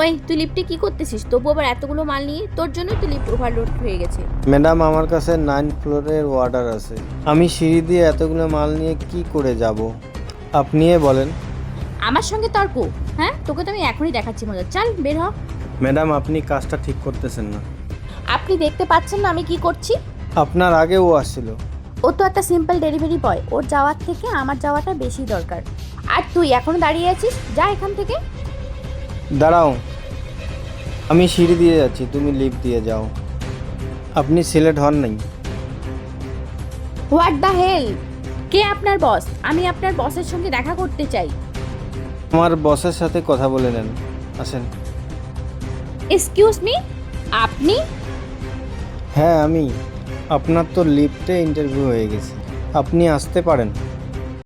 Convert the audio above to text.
ওই তুই লিফটে কি করতেছিস? তবু আবার এতগুলো মাল নিয়ে? তোর জন্যই তো লিফট ওভারলোড হয়ে গেছে। ম্যাডাম, আমার কাছে 9 ফ্লোরের অর্ডার আছে। আমি সিঁড়ি দিয়ে এতগুলো মাল নিয়ে কি করে যাব? আপনিই বলেন। আমার সঙ্গে তর্ক? হ্যাঁ, তোকে তো আমি এখনই দেখাচ্ছি মজা। চল বের হ। ম্যাডাম, আপনি কাজটা ঠিক করতেছেন না। আপনি দেখতে পাচ্ছেন না আমি কি করছি? আপনার আগে ও আসছিল। ও তো একটা সিম্পল ডেলিভারি বয়, ওর যাওয়ার থেকে আমার যাওয়াটা বেশি দরকার। আর তুই এখনো দাঁড়িয়ে আছিস? যা এখান থেকে। দাঁড়াও, আমি সিঁড়ি দিয়ে যাচ্ছি, তুমি লিফট দিয়ে যাও। আপনি সিলেক্ট হন নাই। What the hell? কে আপনার বস? আমি আপনার বসের সঙ্গে দেখা করতে চাই। আমার বসের সাথে কথা বলে নেন। আসেন। এক্সকিউজ মি, আপনি? হ্যাঁ, আমি। আপনার তো লিফটে ইন্টারভিউ হয়ে গেছে, আপনি আসতে পারেন।